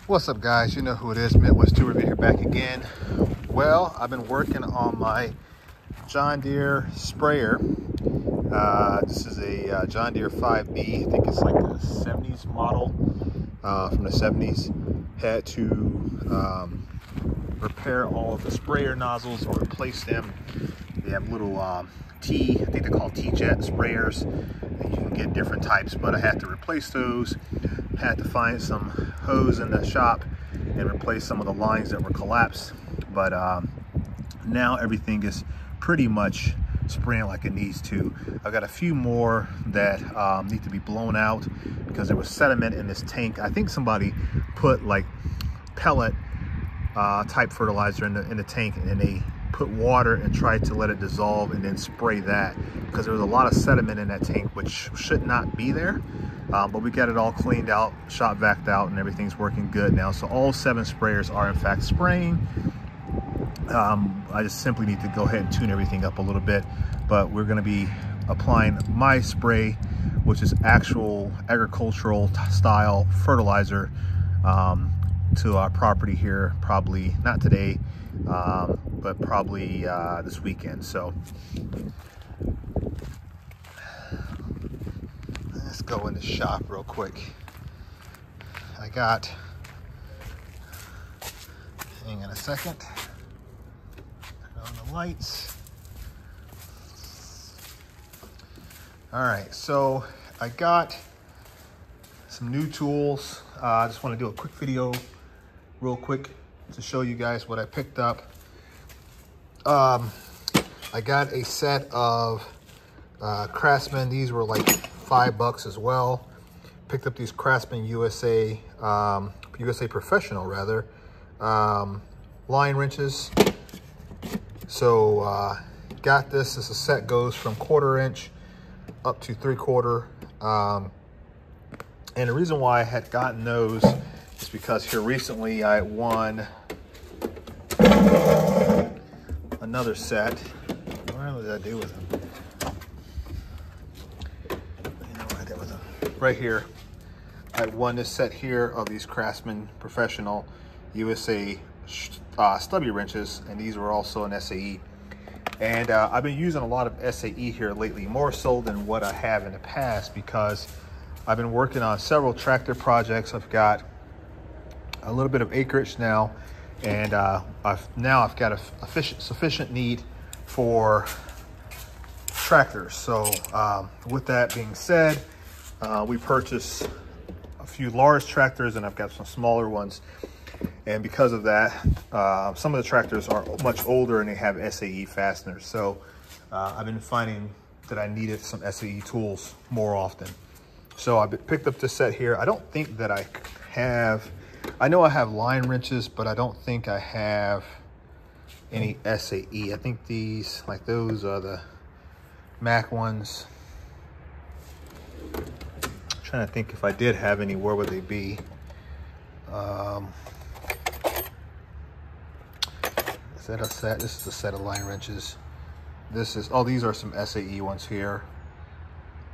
What's up, guys? You know who it is. Midwest Tour Review here, back again. Well, I've been working on my John Deere sprayer. This is a John Deere 5B. I think it's like a 70s model from the 70s. Had to repair all of the sprayer nozzles or replace them. They have little I think they're called T-Jet sprayers. You can get different types, but I had to replace those. Had to find some hose in the shop and replace some of the lines that were collapsed. But now everything is pretty much spraying like it needs to. I've got a few more that need to be blown out because there was sediment in this tank. I think somebody put like pellet type fertilizer in the tank, and they put water and tried to let it dissolve and then spray that, because there was a lot of sediment in that tank which should not be there. But we got it all cleaned out, shop vacked out, and everything's working good now. So all 7 sprayers are in fact spraying. I just simply need to go ahead and tune everything up a little bit, but we're going to be applying my spray, which is actual agricultural style fertilizer, to our property here, probably not today, but probably this weekend. So let's go in the shop real quick. Hang on a second, turn on the lights. All right, so I got some new tools. I just want to do a quick video real quick to show you guys what I picked up. I got a set of Craftsman. These were like $5 as well. Picked up these Craftsman USA Professional rather, line wrenches. So got this. This set goes from 1/4 inch up to 3/4. And the reason why I had gotten those is because here recently I won another set. What did I do with them? You know what I did with them? Right here, I won this set here of these Craftsman Professional USA stubby wrenches, and these were also an SAE. And I've been using a lot of SAE here lately, more so than what I have in the past, because I've been working on several tractor projects. I've got a little bit of acreage now, and I've got a sufficient need for tractors. So with that being said, we purchased a few large tractors, and I've got some smaller ones. And because of that, some of the tractors are much older and they have SAE fasteners. So I've been finding that I needed some SAE tools more often. So I picked up this set here. I don't think that I have, I know I have line wrenches, but I don't think I have any SAE. I think these, like those are the Mac ones. I'm trying to think if I did have any, where would they be? Is that a set? This is a set of line wrenches. This is, oh, these are some SAE ones here.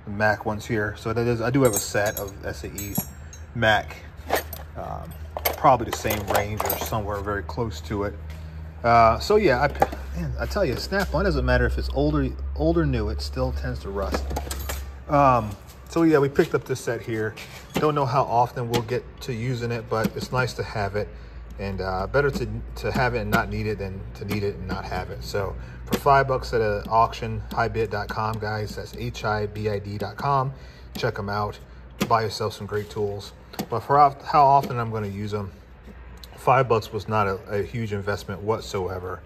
The Mac ones here. So that is, I do have a set of SAE Mac, probably the same range or somewhere very close to it. So yeah, I tell you, Snap-on, doesn't matter if it's old or new, it still tends to rust. So yeah, we picked up this set here. Don't know how often we'll get to using it, but it's nice to have it, and better to have it and not need it than to need it and not have it. So for $5 at an auction, hibid.com, guys. That's hibid.com. Check them out. Buy yourself some great tools. But for how often I'm going to use them, $5 was not a huge investment whatsoever.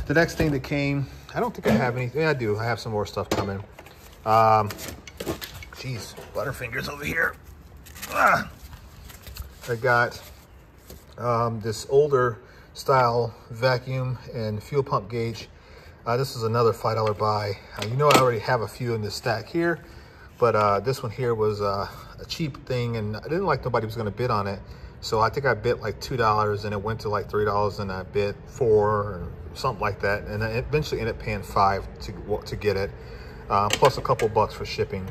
The next thing that came, I don't think I have anything. Yeah, I do. I have some more stuff coming. Geez, Butterfingers over here. I got this older style vacuum and fuel pump gauge. This is another $5 buy. You know, I already have a few in this stack here, but this one here was a cheap thing, and I didn't like nobody was going to bid on it. So I think I bid like $2, and it went to like $3, and I bid $4 or something like that, and I eventually ended up paying $5 to get it, plus a couple bucks for shipping.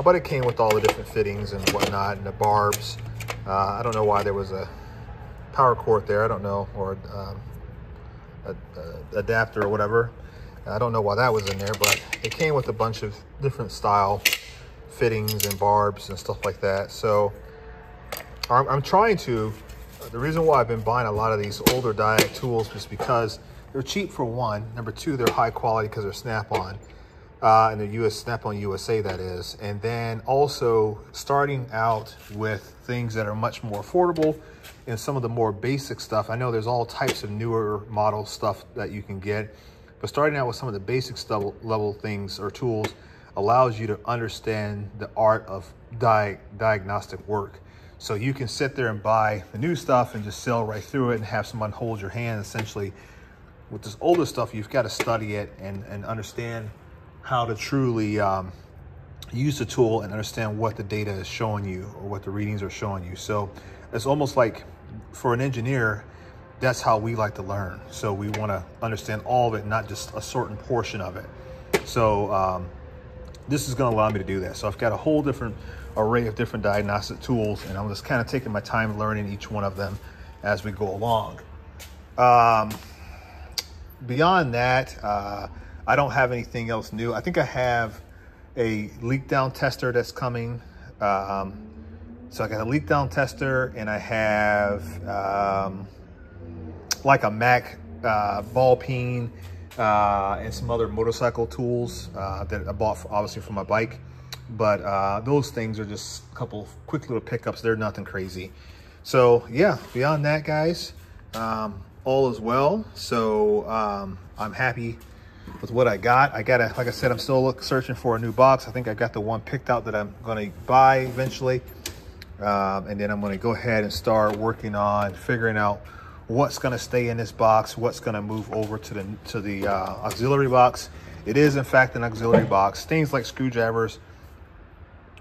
But it came with all the different fittings and whatnot, and the barbs, I don't know why there was a power cord there. I don't know, or adapter or whatever. I don't know why that was in there, but it came with a bunch of different style fittings and barbs and stuff like that. So I'm trying to, the reason why I've been buying a lot of these older Diag tools is because they're cheap for one. Number two, they're high quality because they're Snap-on. And the Snap-on USA, that is. And then also starting out with things that are much more affordable and some of the more basic stuff. I know there's all types of newer model stuff that you can get, but starting out with some of the basic level things or tools allows you to understand the art of diagnostic work. So you can sit there and buy the new stuff and just sail right through it and have someone hold your hand. Essentially, with this older stuff, you've got to study it and understand how to truly use the tool and understand what the data is showing you or what the readings are showing you. So it's almost like, for an engineer, that's how we like to learn. So we want to understand all of it, not just a certain portion of it. So this is going to allow me to do that. So I've got a whole different array of different diagnostic tools, and I'm just kind of taking my time learning each one of them as we go along. Beyond that, I don't have anything else new. I think I have a leak down tester that's coming. So I got a leak down tester, and I have like a Mac ball peen and some other motorcycle tools that I bought obviously for my bike. But those things are just a couple quick little pickups. They're nothing crazy. So yeah, beyond that, guys, all is well. So I'm happy with what I got. Like I said, I'm still searching for a new box. I think I got the one picked out that I'm going to buy eventually. And then I'm going to go ahead and start working on figuring out what's going to stay in this box, what's going to move over to the auxiliary box. It is in fact an auxiliary box. Things like screwdrivers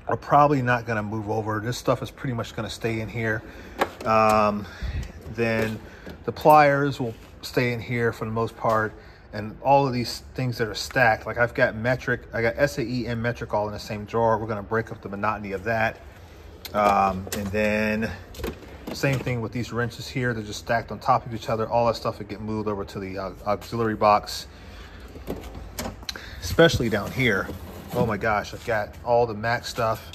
are probably not going to move over. This stuff is pretty much going to stay in here. Then the pliers will stay in here for the most part, and all of these things that are stacked, like I've got metric, I got SAE and metric all in the same drawer. We're going to break up the monotony of that. And then same thing with these wrenches here. They're just stacked on top of each other. All that stuff will get moved over to the auxiliary box, especially down here. Oh my gosh, I've got all the Mac stuff.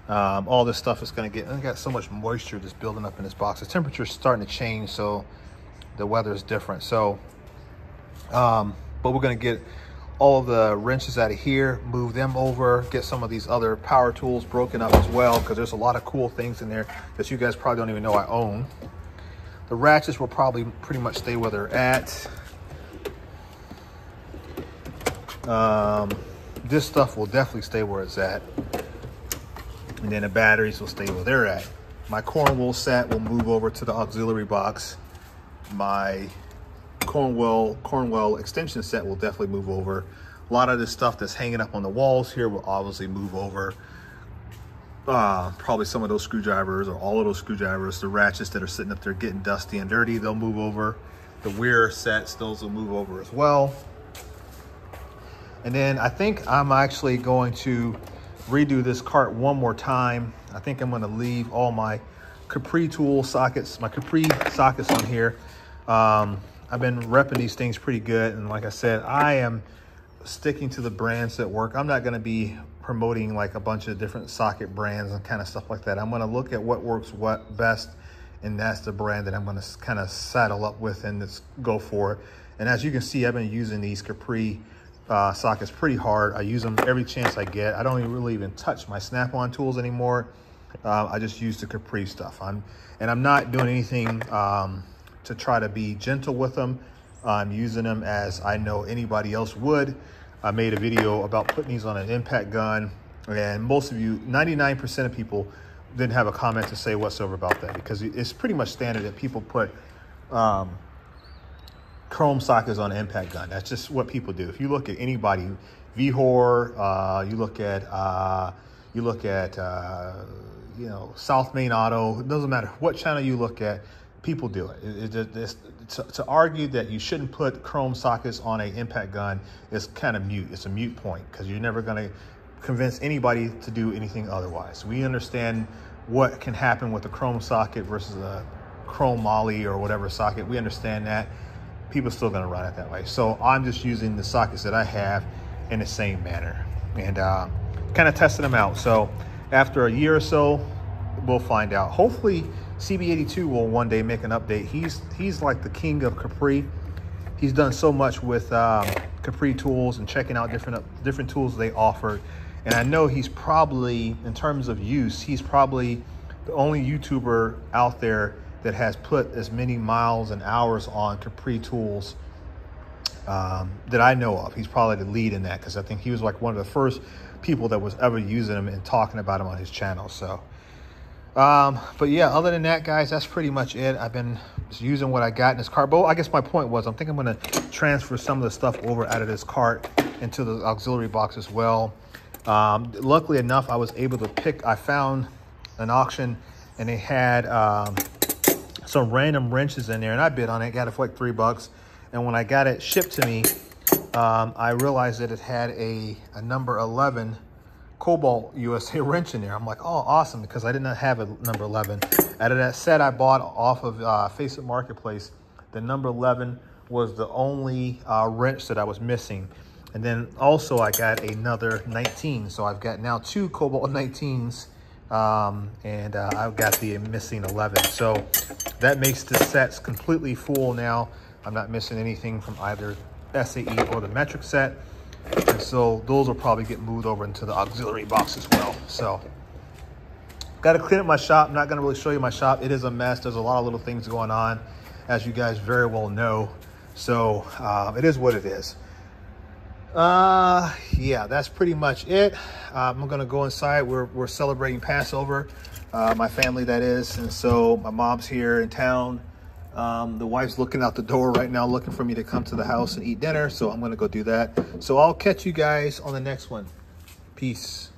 All this stuff is going to get, I've got so much moisture just building up in this box. The temperature's starting to change, so the weather is different. So, but we're going to get all of the wrenches out of here, move them over, get some of these other power tools broken up as well, because there's a lot of cool things in there that you guys probably don't even know I own. The ratchets will probably pretty much stay where they're at. This stuff will definitely stay where it's at. And then the batteries will stay where they're at. My Cornwell set will move over to the auxiliary box. My Cornwell extension set will definitely move over. A lot of this stuff that's hanging up on the walls here will obviously move over. Probably some of those screwdrivers, or all of those screwdrivers. The ratchets that are sitting up there getting dusty and dirty, they'll move over. The weir sets, those will move over as well. And then I think I'm actually going to redo this cart one more time. I think I'm going to leave all my Capri tool sockets, my Capri sockets on here. I've been repping these things pretty good, and like I said, I am sticking to the brands that work. I'm not going to be promoting like a bunch of different socket brands and kind of stuff like that. I'm going to look at what works best, and that's the brand that I'm going to kind of saddle up with and just go for it. And as you can see, I've been using these Capri sockets pretty hard. I use them every chance I get. I don't really even touch my Snap-on tools anymore. I just use the Capri stuff. I'm not doing anything to try to be gentle with them. I'm using them as I know anybody else would. I made a video about putting these on an impact gun, and most of you, 99% of people, didn't have a comment to say whatsoever about that, because it's pretty much standard that people put chrome sockets on an impact gun. That's just what people do. If you look at anybody, VHOR, you look at you know, South Main Auto, it doesn't matter what channel you look at, people do it. To argue that you shouldn't put chrome sockets on an impact gun is kind of mute. It's a mute point, because you're never going to convince anybody to do anything otherwise. We understand what can happen with a chrome socket versus a chrome moly or whatever socket. We understand that. People are still going to run it that way. So I'm just using the sockets that I have in the same manner and kind of testing them out. So after a year or so, we'll find out. Hopefully CB82 will one day make an update. He's like the king of Capri. He's done so much with Capri tools and checking out different tools they offer. And I know he's probably, in terms of use, he's probably the only YouTuber out there that has put as many miles and hours on Capri tools that I know of. He's probably the lead in that, because I think he was like one of the first people that was ever using them and talking about them on his channel. So, but yeah, other than that, guys, that's pretty much it. I've been just using what I got in this cart. But I guess my point was, I'm thinking I'm going to transfer some of the stuff over out of this cart into the auxiliary box as well. Luckily enough, I was able to I found an auction and they had some random wrenches in there, and I bid on it, got it for like $3. And when I got it shipped to me, I realized that it had a number 11 Cobalt USA wrench in there. I'm like, oh, awesome, because I did not have a number 11. Out of that set I bought off of Facebook Marketplace, the number 11 was the only wrench that I was missing. And then also I got another 19. So I've got now 2 Cobalt 19s, and I've got the missing 11. So that makes the sets completely full now. I'm not missing anything from either SAE or the metric set. And so those will probably get moved over into the auxiliary box as well. So got to clean up my shop. I'm not going to really show you my shop. It is a mess. There's a lot of little things going on, as you guys very well know. So it is what it is. Yeah, that's pretty much it. I'm gonna go inside. We're celebrating Passover, my family, that is, and so my mom's here in town. The wife's looking out the door right now, looking for me to come to the house and eat dinner, so I'm gonna go do that. So I'll catch you guys on the next one. Peace.